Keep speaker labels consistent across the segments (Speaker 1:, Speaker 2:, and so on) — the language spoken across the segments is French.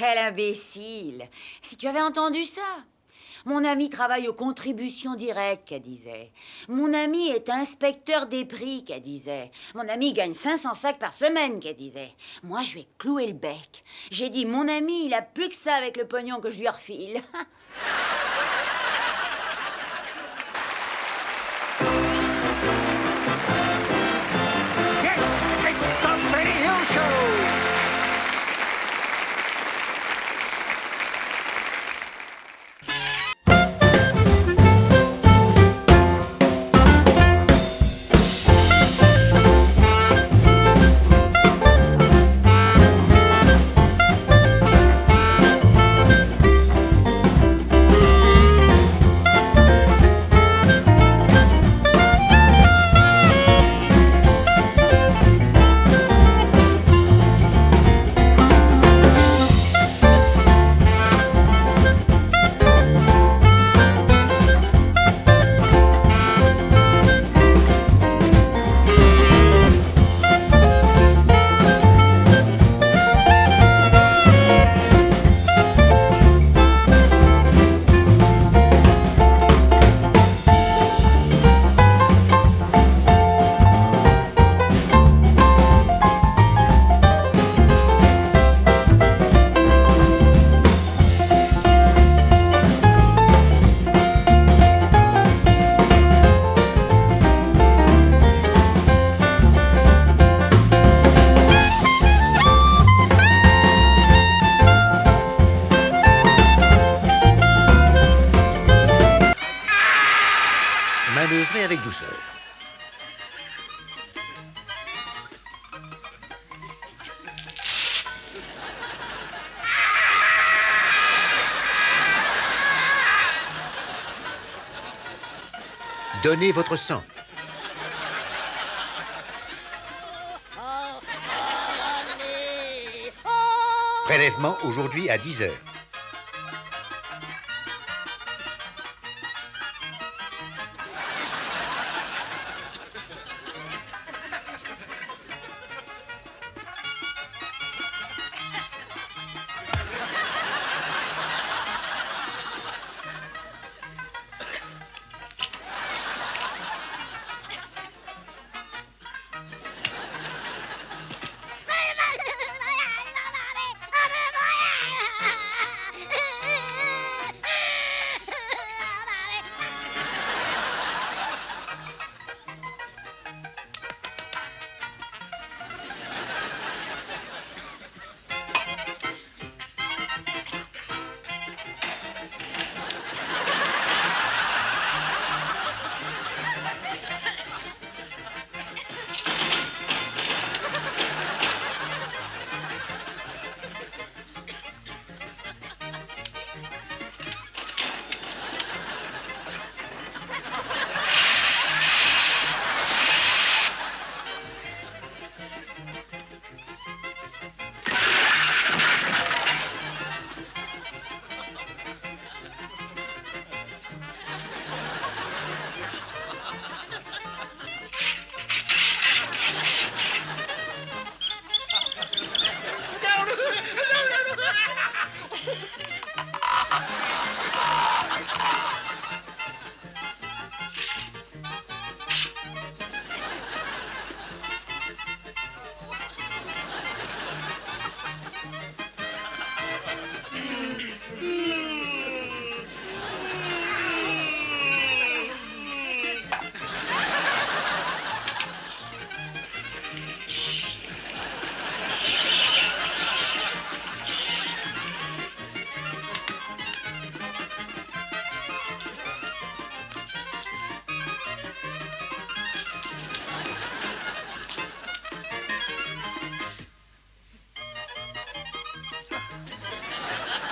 Speaker 1: quel imbécile! Si tu avais entendu ça! Mon ami travaille aux contributions directes, qu'elle disait. Mon ami est inspecteur des prix, qu'elle disait. Mon ami gagne 500 sacs par semaine, qu'elle disait. Moi, je lui ai cloué le bec. J'ai dit, mon ami, il a plus que ça avec le pognon que je lui refile.
Speaker 2: Yes, it's the Benny Hill Show!
Speaker 3: Manœuvrez avec douceur. Donnez votre sang. Prélèvement aujourd'hui à 10 heures.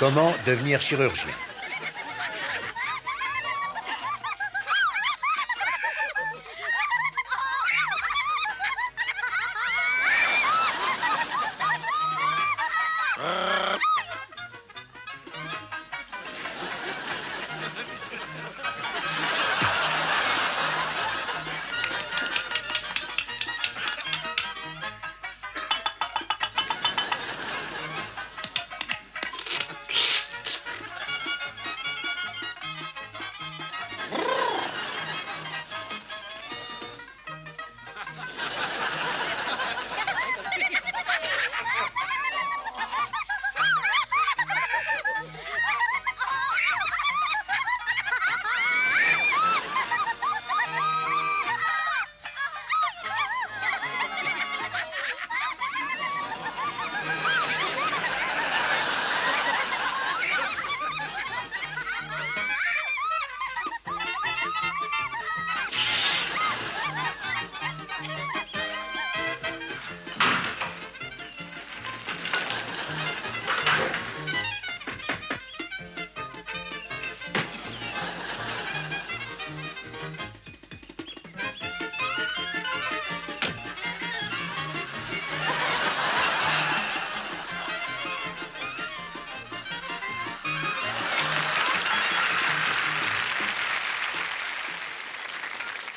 Speaker 3: Comment devenir chirurgien?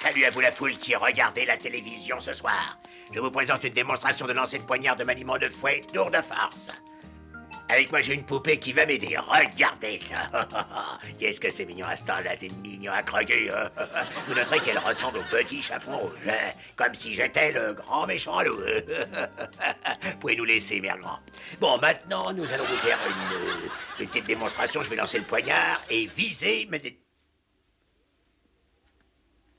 Speaker 4: Salut à vous la foule qui regardez la télévision ce soir. Je vous présente une démonstration de lancer de poignard de maniement de fouet tour de force. Avec moi, j'ai une poupée qui va m'aider. Regardez ça. Qu'est-ce que c'est mignon à ce temps-là, c'est mignon à croquer. Vous noterez qu'elle ressemble au petit chaperon rouge, hein, comme si j'étais le grand méchant loup. Pouvez nous laisser, mère grand. Bon, maintenant, nous allons vous faire une petite démonstration. Je vais lancer le poignard et viser...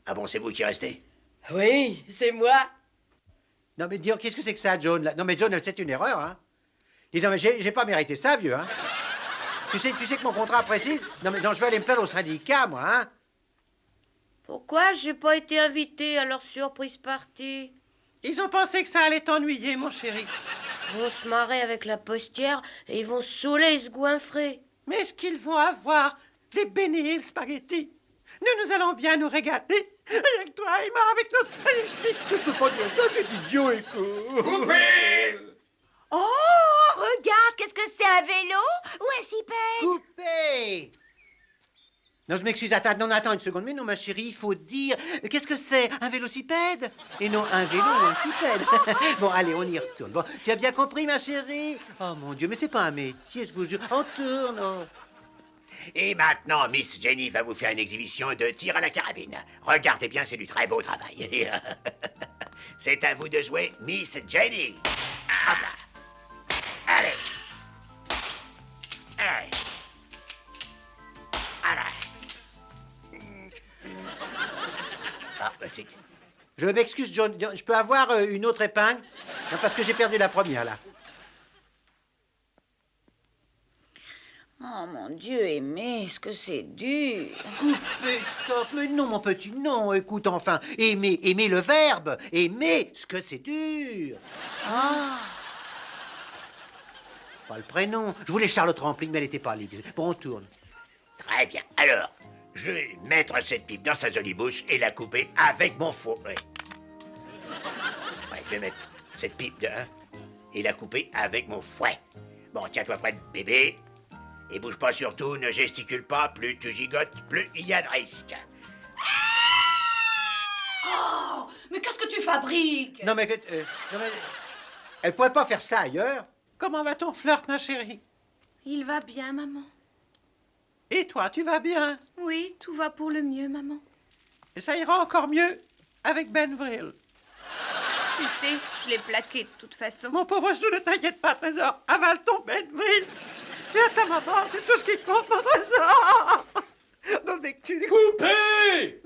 Speaker 4: Ah bon, c'est vous qui restez?
Speaker 5: Oui, c'est moi.
Speaker 6: Non mais dis donc, qu'est-ce que c'est que ça, John là? Non mais John, c'est une erreur, hein. Dis donc, mais j'ai pas mérité ça, vieux, hein. Tu sais que mon contrat précise. Non mais non, je vais aller me plaindre au syndicat, moi, hein.
Speaker 5: Pourquoi j'ai pas été invité à leur surprise party?
Speaker 7: Ils ont pensé que ça allait t'ennuyer, mon chéri.
Speaker 5: Ils vont se marrer avec la postière et ils vont se saouler et se goinfrer.
Speaker 7: Mais est-ce qu'ils vont avoir des bénis spaghettis? Nous allons bien nous régaler. Avec toi et moi, avec nos spaghettis.
Speaker 6: Je peux pas dire ça, c'est idiot, écoute.
Speaker 1: Oh, regarde, qu'est-ce que c'est, un vélo ou un cipède?
Speaker 6: Coupé. Non, je m'excuse, attends une seconde. Mais non, ma chérie, il faut dire... Qu'est-ce que c'est? Un vélocipède? Et non, un vélo ou un cipède. Bon, allez, on y retourne. Bon, tu as bien compris, ma chérie? Oh, mon Dieu, mais c'est pas un métier, je vous jure. On tourne, oh.
Speaker 4: Et maintenant, Miss Jenny va vous faire une exhibition de tir à la carabine. Regardez bien, c'est du très beau travail. C'est à vous de jouer, Miss Jenny. Ah là. Allez. Allez. Ah, bah c'est...
Speaker 6: Je m'excuse, John. Je peux avoir une autre épingle? Non, parce que j'ai perdu la première, là.
Speaker 1: Oh, mon Dieu aimé, est-ce que c'est dur?
Speaker 6: Coupé, stop. Mais non, mon petit, non. Écoute, enfin, aimer le verbe. Aimer, ce que c'est dur.
Speaker 1: Ah,
Speaker 6: Pas le prénom. Je voulais Charlotte Rampling, mais elle n'était pas libre. Bon, on tourne.
Speaker 4: Très bien. Alors, je vais mettre cette pipe dans sa jolie bouche et la couper avec mon faux. Ouais, je vais mettre cette pipe de 1 et la couper avec mon fouet. Bon, tiens-toi prête, bébé. Et bouge pas surtout, ne gesticule pas. Plus tu gigotes, plus il y a de risque.
Speaker 8: Oh, mais qu'est-ce que tu fabriques?
Speaker 6: Non, mais... non, mais... Elle pourrait pas faire ça ailleurs.
Speaker 7: Comment va ton flirt, ma chérie?
Speaker 8: Il va bien, maman.
Speaker 7: Et toi, tu vas bien?
Speaker 8: Oui, tout va pour le mieux, maman.
Speaker 7: Et ça ira encore mieux avec Benvril.
Speaker 8: Tu sais, je l'ai plaqué de toute façon.
Speaker 7: Mon pauvre chou, ne t'inquiète pas, trésor. Avale ton Benvril. Tu as ta maman, c'est tout ce qui compte, mon trésor.
Speaker 6: Non, mais tu...
Speaker 2: Coupé!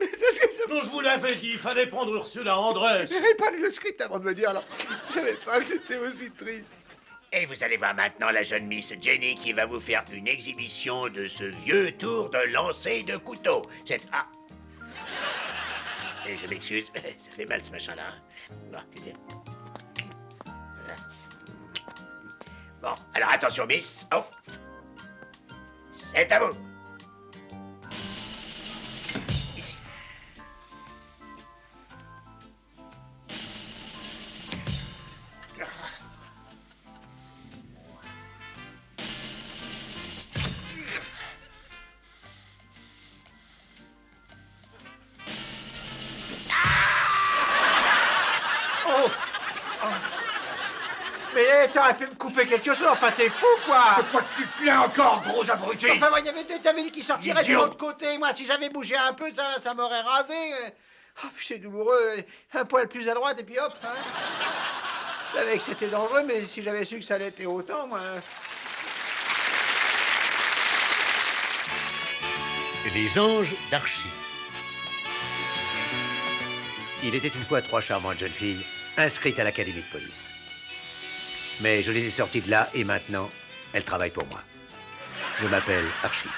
Speaker 2: Non, je vous l'avais dit, il fallait prendre Ursula Andress.
Speaker 6: J'avais pas lu le script avant de me dire, alors... Je savais pas que c'était aussi triste.
Speaker 4: Et vous allez voir maintenant la jeune Miss Jenny qui va vous faire une exhibition de ce vieux tour de lancer de couteau. C'est... Ah. Et je m'excuse, ça fait mal ce machin-là. Hein. Bon, voilà. Bon, alors attention, Miss. Oh. C'est à vous.
Speaker 6: Mais t'aurais pu me couper quelque chose, enfin t'es fou quoi!
Speaker 4: Pourquoi tu te plains encore, gros abruti?
Speaker 6: Enfin, t'avais dit qu'il sortirait de
Speaker 4: Idiot.
Speaker 6: l'autre côté, moi si j'avais bougé un peu, ça m'aurait rasé. Oh, puis c'est douloureux, un poil plus à droite et puis hop, hein. Je savais que c'était dangereux, mais si j'avais su que ça allait être autant, moi...
Speaker 3: Les anges d'Archie. Il était une fois 3 charmantes jeunes filles inscrites à l'académie de police. Mais je les ai sorties de là et maintenant, elles travaillent pour moi. Je m'appelle Archie.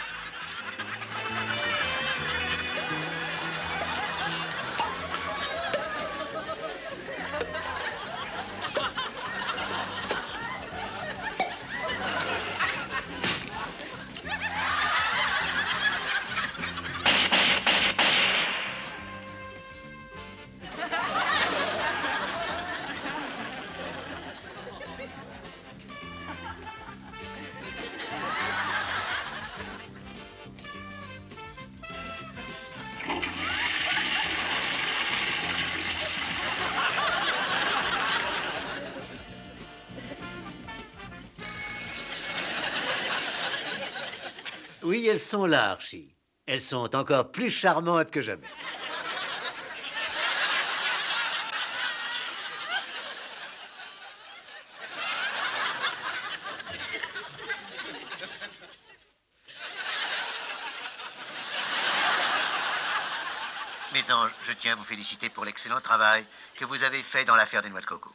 Speaker 3: Oui, elles sont là, Archie. Elles sont encore plus charmantes que jamais. Mes anges, je tiens à vous féliciter pour l'excellent travail que vous avez fait dans l'affaire des noix de coco.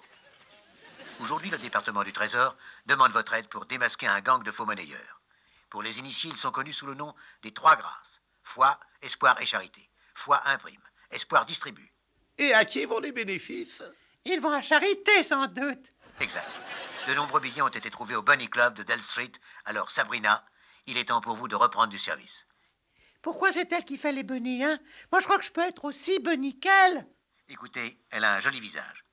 Speaker 3: Aujourd'hui, le département du Trésor demande votre aide pour démasquer un gang de faux monnayeurs. Pour les initiés, ils sont connus sous le nom des Trois Grâces. Foi, Espoir et Charité. Foi imprime, Espoir distribue.
Speaker 2: Et à qui vont les bénéfices?
Speaker 7: Ils vont à Charité, sans doute.
Speaker 3: Exact. De nombreux billets ont été trouvés au Bunny Club de Dell Street. Alors, Sabrina, il est temps pour vous de reprendre du service.
Speaker 7: Pourquoi c'est elle qui fait les bunnies, hein? Moi, je crois que je peux être aussi bunny qu'elle.
Speaker 3: Écoutez, elle a un joli visage.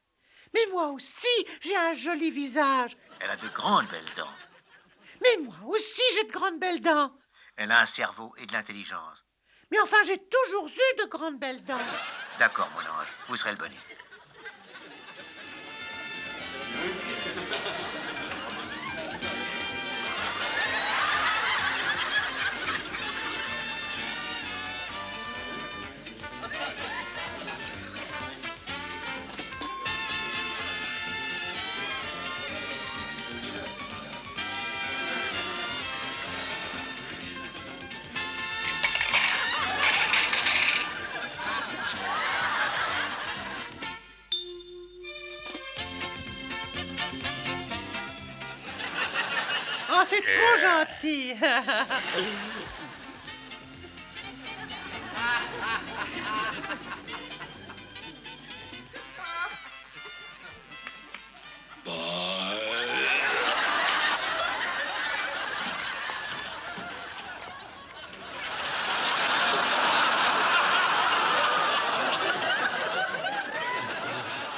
Speaker 7: Mais moi aussi, j'ai un joli visage.
Speaker 3: Elle a de grandes belles dents.
Speaker 7: Mais moi aussi, j'ai de grandes belles dents.
Speaker 3: Elle a un cerveau et de l'intelligence.
Speaker 7: Mais enfin, j'ai toujours eu de grandes belles dents.
Speaker 3: D'accord, mon ange, vous serez le Bunny.
Speaker 7: Oh, c'est trop gentil.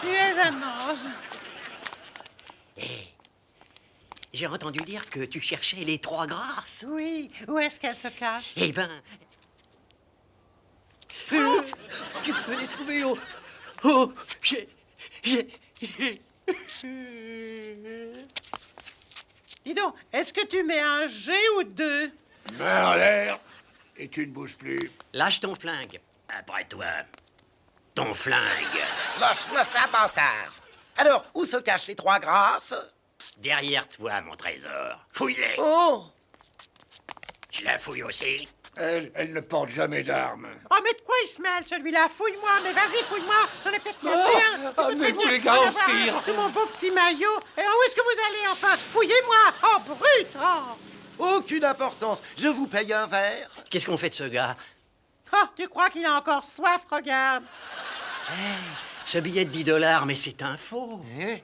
Speaker 7: Tu es un ange.
Speaker 9: J'ai entendu dire que tu cherchais les Trois Grâces.
Speaker 7: Oui, où est-ce qu'elle se cache?
Speaker 9: Eh ben... tu peux les trouver au... j'ai...
Speaker 7: Dis donc, est-ce que tu mets un G ou deux?
Speaker 2: Main en l'air et tu ne bouges plus.
Speaker 9: Lâche ton flingue.
Speaker 4: Après toi, ton flingue.
Speaker 10: Lâche-moi ça, bâtard. Alors, où se cachent les Trois Grâces?
Speaker 4: Derrière toi, mon trésor. Fouille-les.
Speaker 10: Oh!
Speaker 4: Je la fouille aussi.
Speaker 2: Elle ne porte jamais d'armes.
Speaker 7: Oh, mais de quoi il se mêle, celui-là? Fouille-moi, mais vas-y, fouille-moi. J'en ai peut-être caché un. Tu peux très
Speaker 2: amenez-vous
Speaker 7: bien
Speaker 2: les gars,
Speaker 7: en
Speaker 2: on
Speaker 7: avoir
Speaker 2: se
Speaker 7: un
Speaker 2: tire.
Speaker 7: sur mon beau petit maillot. Et où est-ce que vous allez, enfin? Fouillez-moi. Oh, brute. Oh.
Speaker 10: Aucune importance. Je vous paye un verre.
Speaker 9: Qu'est-ce qu'on fait de ce gars?
Speaker 7: Oh, tu crois qu'il a encore soif? Regarde.
Speaker 9: Ce billet de 10 $, mais c'est un faux.
Speaker 10: Hein?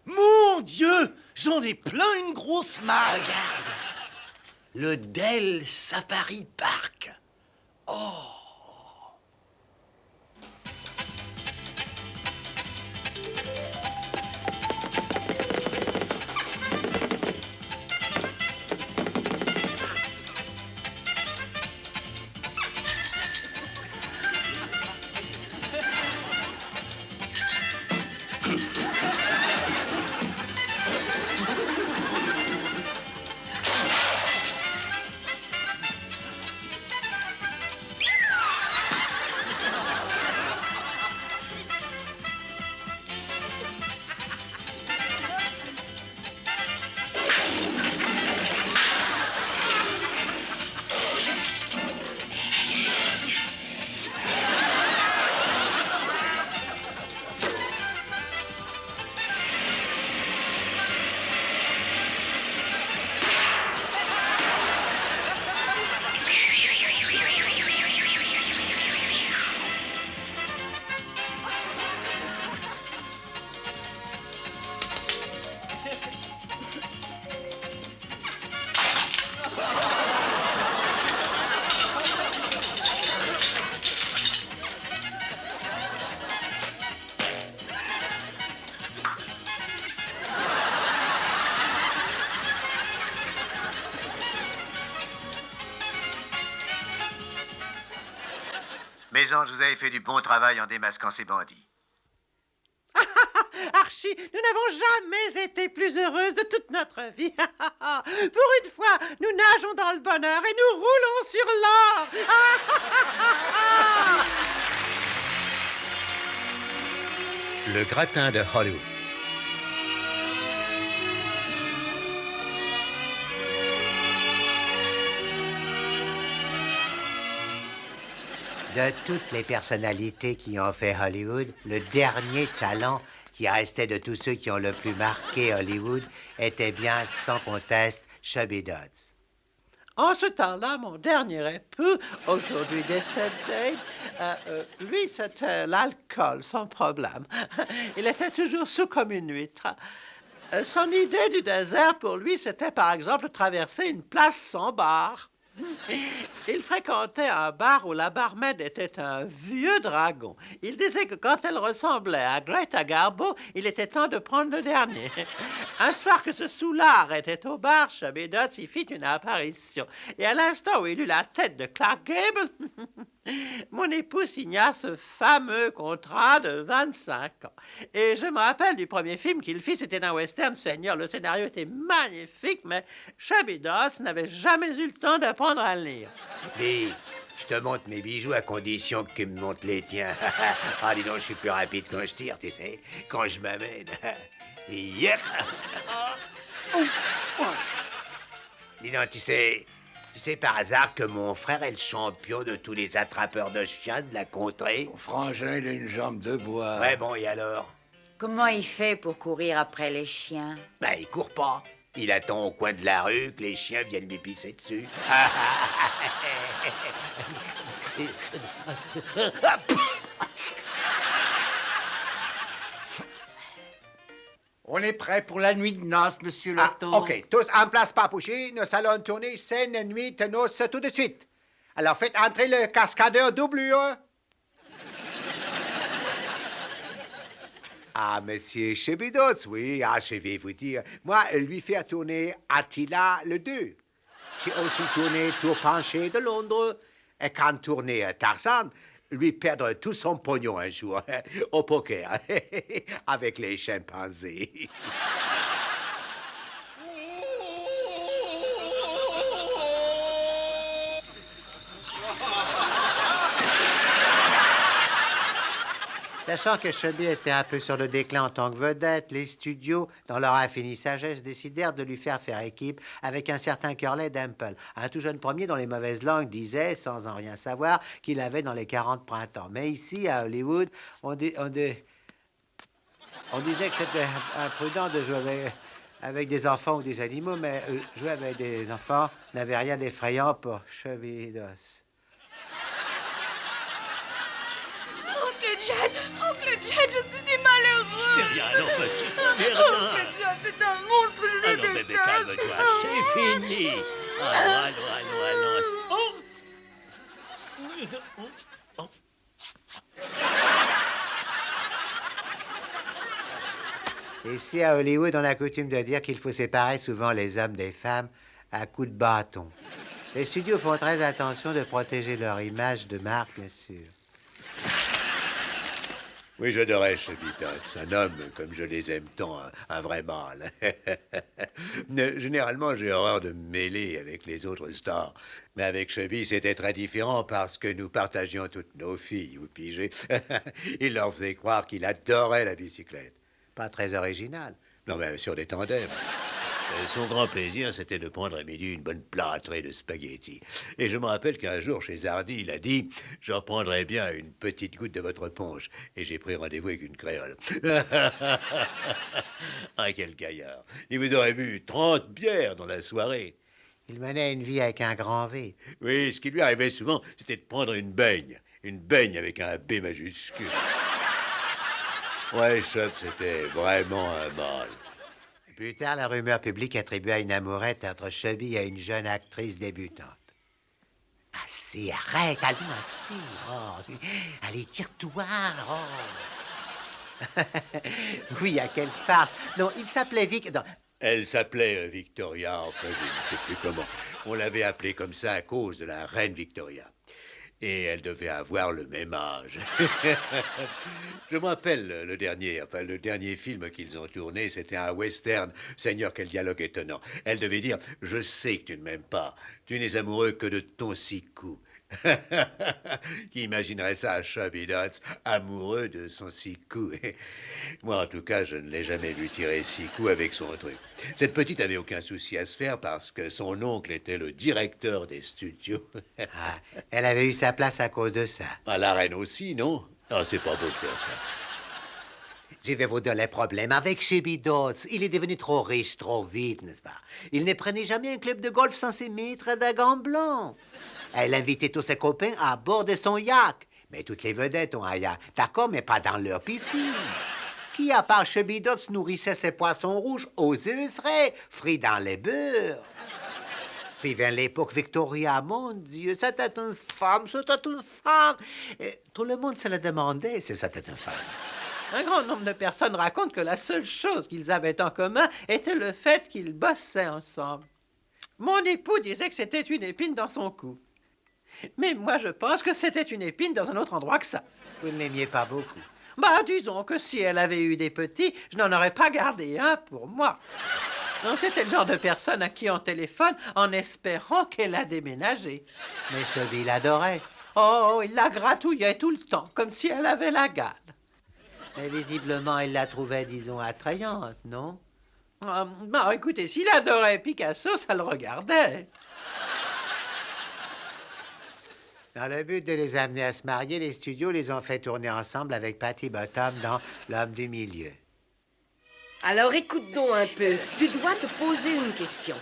Speaker 10: Mon Dieu! J'en ai plein une grosse malle.
Speaker 9: Regarde. Le Dell Safari Park. Oh.
Speaker 3: Mes anges, vous avez fait du bon travail en démasquant ces bandits.
Speaker 7: Archie, Chut, nous n'avons jamais été plus heureuses de toute notre vie. Pour une fois, nous nageons dans le bonheur et nous roulons sur l'or.
Speaker 6: Le gratin de Hollywood. De toutes les personnalités qui ont fait Hollywood, le dernier talent qui restait de tous ceux qui ont le plus marqué Hollywood était bien, sans conteste, Chubby Dodds.
Speaker 7: En ce temps-là, mon dernier époux, aujourd'hui décédé, lui, c'était l'alcool, sans problème. Il était toujours sous comme une huître. Son idée du désert, pour lui, c'était par exemple traverser une place sans bar. Il fréquentait un bar où la barmaid était un vieux dragon. Il disait que quand elle ressemblait à Greta Garbo, il était temps de prendre le dernier. Un soir que ce soulard était au bar, Chubby Dodds y fit une apparition. Et à l'instant où il eut la tête de Clark Gable, mon époux signa ce fameux contrat de 25 ans. Et je me rappelle du premier film qu'il fit, c'était un western, Seigneur. Le scénario était magnifique, mais Chubby Dodds n'avait jamais eu le temps d'apprendre à le lire.
Speaker 4: Mais je te montre mes bijoux à condition que tu me montres les tiens. Ah, dis donc, je suis plus rapide quand je tire, tu sais, quand je m'amène. Yep. Dis donc, tu sais par hasard que mon frère est le champion de tous les attrapeurs de chiens de la contrée?
Speaker 10: Mon frangin, il a une jambe de bois.
Speaker 4: Ouais, bon, et alors?
Speaker 1: Comment il fait pour courir après les chiens?
Speaker 4: Ben, il court pas. Il attend au coin de la rue que les chiens viennent lui pisser dessus.
Speaker 10: On est prêt pour la nuit de noces, monsieur Lotto.
Speaker 6: OK, tous en place, Papouchi. Nous allons tourner scène nuit de noces tout de suite. Alors, faites entrer le cascadeur doublure. Ah, monsieur Chubby Dodds, oui, je vais vous dire. Moi, lui faire tourner Attila le 2. J'ai aussi tourné Tour penché de Londres. Et quand tourner Tarzan, lui perdre tout son pognon un jour au poker avec les chimpanzés. Sachant que Chubby était un peu sur le déclin en tant que vedette, les studios, dans leur infinie sagesse, décidèrent de lui faire équipe avec un certain Curly Demple, un tout jeune premier dont les mauvaises langues disaient, sans en rien savoir, qu'il avait dans les 40 printemps. Mais ici, à Hollywood, on disait que c'était imprudent de jouer avec des enfants ou des animaux, mais jouer avec des enfants n'avait rien d'effrayant pour Chubby Dodds.
Speaker 8: Oncle Jed, je suis si malheureux.
Speaker 4: Mais rien, non, petit, mais rien.
Speaker 8: Oncle Jed, c'est un monstre, je le
Speaker 4: Ah non, bébé,
Speaker 8: déteste.
Speaker 4: calme-toi, c'est fini. Allons. Oh.
Speaker 6: Ici, à Hollywood, on a coutume de dire qu'il faut séparer souvent les hommes des femmes à coups de bâton. Les studios font très attention de protéger leur image de marque, bien sûr.
Speaker 4: Oui, j'adorais Chubby Dodds, un homme comme je les aime tant, un vrai mâle. Généralement, j'ai horreur de me mêler avec les autres stars. Mais avec Chubby, c'était très différent parce que nous partagions toutes nos filles, vous pigez. Il leur faisait croire qu'il adorait la bicyclette.
Speaker 6: Pas très original.
Speaker 4: Non, mais sur des tandems. Son grand plaisir, c'était de prendre à midi une bonne plâtrée de spaghettis. Et je me rappelle qu'un jour, chez Hardy, il a dit « J'en prendrais bien une petite goutte de votre punch. » Et j'ai pris rendez-vous avec une créole. Ah, quel gaillard. Il vous aurait bu 30 bières dans la soirée.
Speaker 6: Il menait une vie avec un grand V.
Speaker 4: Oui, ce qui lui arrivait souvent, c'était de prendre une baigne. Une baigne avec un B majuscule. Ouais, Chub, c'était vraiment un mâle.
Speaker 6: Plus tard, la rumeur publique attribua une amourette entre Chubby et une jeune actrice débutante. Assez, arrête, allons, assez. Oh, allez, tire-toi. Oh. Oui, à quelle farce. Non, il s'appelait Vic... Non.
Speaker 4: Elle s'appelait Victoria, enfin, je ne sais plus comment. On l'avait appelée comme ça à cause de la reine Victoria.
Speaker 11: Et elle devait avoir le même âge. Je me rappelle le dernier film qu'ils ont tourné, c'était un western. Seigneur, quel dialogue étonnant. Elle devait dire « Je sais que tu ne m'aimes pas. Tu n'es amoureux que de ton sicou. » Qui imaginerait ça à Chubby Dots, amoureux de son sicou. Moi, en tout cas, je ne l'ai jamais vu tirer sicou avec son truc. Cette petite avait aucun souci à se faire parce que son oncle était le directeur des studios.
Speaker 6: Ah, elle avait eu sa place à cause de ça.
Speaker 11: Ah, la reine aussi, non? Ah, c'est pas beau de faire ça.
Speaker 6: Je vais vous dire les problèmes avec Chubby Dots. Il est devenu trop riche, trop vite, n'est-ce pas? Il ne prenait jamais un club de golf sans se mettre d'un gant blanc. Elle invitait tous ses copains à bord de son yacht. Mais toutes les vedettes ont un yacht, d'accord, mais pas dans leur piscine. Qui, à part Chubby Dots, nourrissait ses poissons rouges aux œufs frais, frits dans les beurres? Puis vient l'époque Victoria, mon Dieu, c'était une femme, c'était une femme. Et tout le monde se le demandait si c'était une femme.
Speaker 7: Un grand nombre de personnes racontent que la seule chose qu'ils avaient en commun était le fait qu'ils bossaient ensemble. Mon époux disait que c'était une épine dans son cou. Mais moi, je pense que c'était une épine dans un autre endroit que ça.
Speaker 6: Vous ne l'aimiez pas beaucoup.
Speaker 7: Bah, disons que si elle avait eu des petits, je n'en aurais pas gardé un pour moi. Non, c'était le genre de personne à qui on téléphone en espérant qu'elle a déménagé.
Speaker 6: Mais Chubby l'adorait.
Speaker 7: Oh, il la gratouillait tout le temps, comme si elle avait la gale.
Speaker 6: Mais visiblement, il la trouvait, disons, attrayante, non?
Speaker 7: Bon, écoutez, s'il adorait Picasso, ça le regardait.
Speaker 6: Dans le but de les amener à se marier, les studios les ont fait tourner ensemble avec Patty Bottom dans L'homme du milieu.
Speaker 5: Alors écoute donc un peu. Tu dois te poser une question.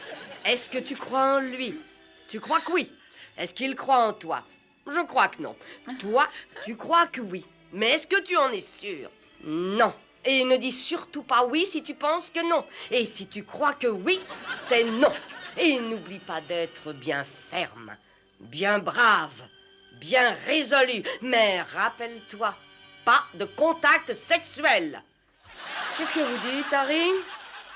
Speaker 5: Est-ce que tu crois en lui? Tu crois que oui. Est-ce qu'il croit en toi? Je crois que non. Toi, tu crois que oui. Mais est-ce que tu en es sûr? Non. Et ne dis surtout pas oui si tu penses que non. Et si tu crois que oui, c'est non. Et n'oublie pas d'être bien ferme, bien brave, bien résolu. Mais rappelle-toi, pas de contact sexuel. Qu'est-ce que vous dites, Harry?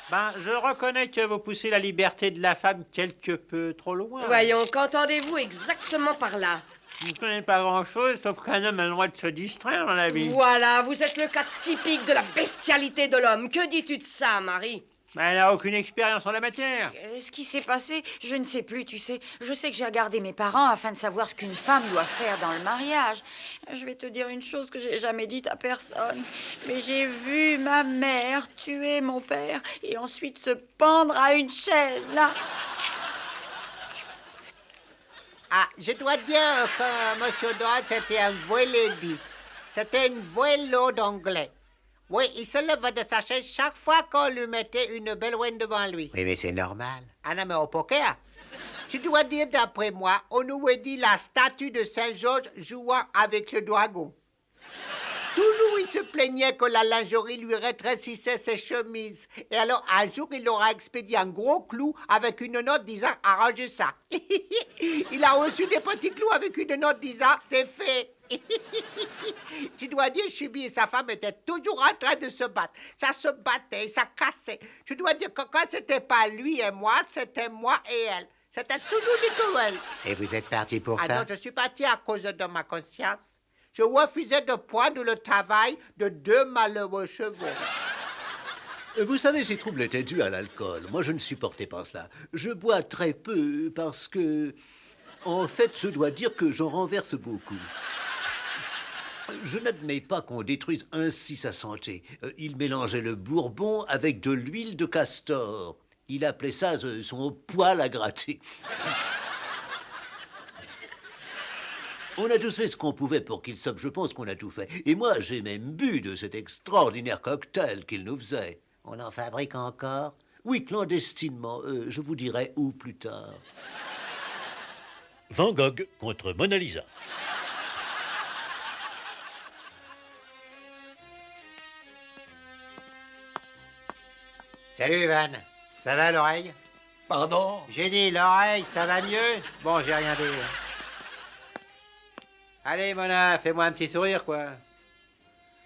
Speaker 7: Ben, je reconnais que vous poussez la liberté de la femme quelque peu trop loin.
Speaker 5: Voyons, qu'entendez-vous exactement par là?
Speaker 7: Je ne connais pas grand-chose, sauf qu'un homme a le droit de se distraire dans la vie.
Speaker 5: Voilà, vous êtes le cas typique de la bestialité de l'homme. Que dis-tu de ça, Marie?
Speaker 7: Ben, elle n'a aucune expérience en la matière.
Speaker 1: Ce qui s'est passé, je ne sais plus, tu sais. Je sais que j'ai regardé mes parents afin de savoir ce qu'une femme doit faire dans le mariage. Je vais te dire une chose que j'ai jamais dite à personne. Mais j'ai vu ma mère tuer mon père et ensuite se pendre à une chaise, là.
Speaker 6: Ah, je dois dire que M. Dodd, c'était un vrai lady. C'était une vraie lord anglais. Oui, il se levait de sa chaise chaque fois qu'on lui mettait une belle ouine devant lui. Oui, mais c'est normal. Ah non, mais au poker, je dois dire, d'après moi, on nous dit la statue de Saint-Georges jouant avec le dragon. Toujours, il se plaignait que la lingerie lui rétrécissait ses chemises. Et alors, un jour, il aura expédié un gros clou avec une note disant « arrange ça ». Il a reçu des petits clous avec une note disant « c'est fait ». Tu dois dire, Chubby et sa femme étaient toujours en train de se battre. Ça se battait, ça cassait. Je dois dire que quand c'était pas lui et moi, c'était moi et elle. C'était toujours des querelles. Et vous êtes parti pour ça? Ah non, je suis parti à cause de ma conscience. Je refusais de prendre le travail de deux malheureux chevaux.
Speaker 11: Vous savez, ces troubles étaient dus à l'alcool. Moi, je ne supportais pas cela. Je bois très peu parce que, en fait, je dois dire que j'en renverse beaucoup. Je n'admets pas qu'on détruise ainsi sa santé. Il mélangeait le bourbon avec de l'huile de castor. Il appelait ça son poil à gratter. On a tous fait ce qu'on pouvait pour qu'il somme. Je pense qu'on a tout fait. Et moi, j'ai même bu de cet extraordinaire cocktail qu'il nous faisait.
Speaker 6: On en fabrique encore?
Speaker 11: Oui, clandestinement. Je vous dirai où plus tard.
Speaker 2: Van Gogh contre Mona Lisa.
Speaker 6: Salut, Ivan. Ça va, l'oreille?
Speaker 10: Pardon?
Speaker 6: J'ai dit l'oreille, ça va mieux? Bon, j'ai rien dit. Allez, Mona, fais-moi un petit sourire, quoi.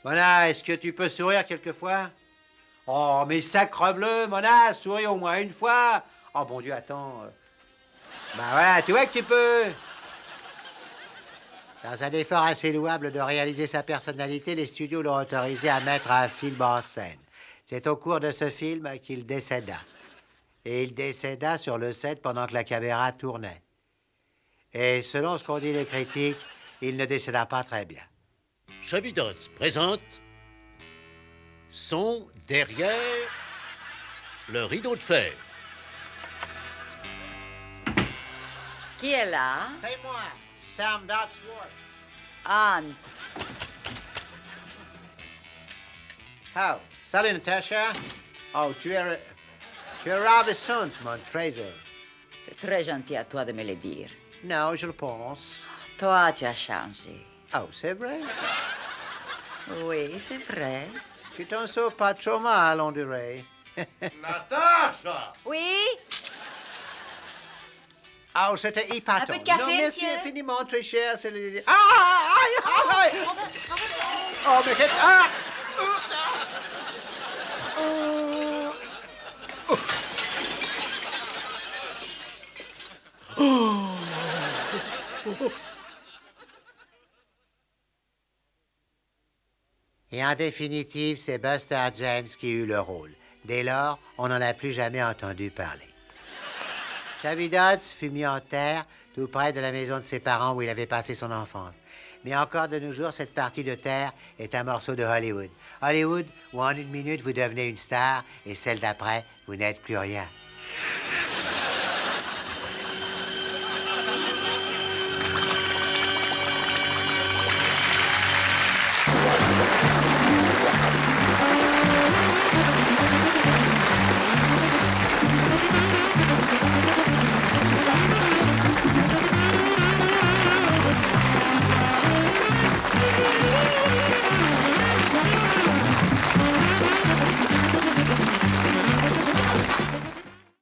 Speaker 6: Mona, est-ce que tu peux sourire quelquefois? Oh, mais sacrebleu, Mona, souris au moins une fois. Oh, bon Dieu, attends. Bah voilà, tu vois que tu peux. Dans un effort assez louable de réaliser sa personnalité, les studios l'ont autorisé à mettre un film en scène. C'est au cours de ce film qu'il décéda. Et il décéda sur le set pendant que la caméra tournait. Et selon ce qu'ont dit les critiques, il ne décéda pas très bien.
Speaker 11: Chubby Dodds présente Son derrière le rideau de fer.
Speaker 1: Qui est là?
Speaker 6: C'est moi, Sam Dodsworth.
Speaker 1: Anne.
Speaker 6: Oh, salut Natasha. Oh, tu es ravissante, mon trésor.
Speaker 1: C'est très gentil à toi de me le dire.
Speaker 6: Non, je le pense.
Speaker 1: Toi, tu as changé.
Speaker 6: Oh, c'est vrai?
Speaker 1: Oui, c'est vrai.
Speaker 6: Tu t'en sors pas trop mal, on dirait.
Speaker 2: Natacha!
Speaker 1: Oui?
Speaker 6: Oh, c'était épatant.
Speaker 1: Un peu de café,
Speaker 6: non, merci
Speaker 1: monsieur?
Speaker 6: infiniment, très cher. C'est le... Ah! Aïe! Aïe! Oh, mais qu'est-ce... Ah! Et en définitive, c'est Buster James qui eut le rôle. Dès lors, on n'en a plus jamais entendu parler. Chubby Dodds fut mis en terre tout près de la maison de ses parents où il avait passé son enfance. Mais encore de nos jours, cette partie de terre est un morceau de Hollywood. Hollywood, où en une minute, vous devenez une star, et celle d'après, vous n'êtes plus rien.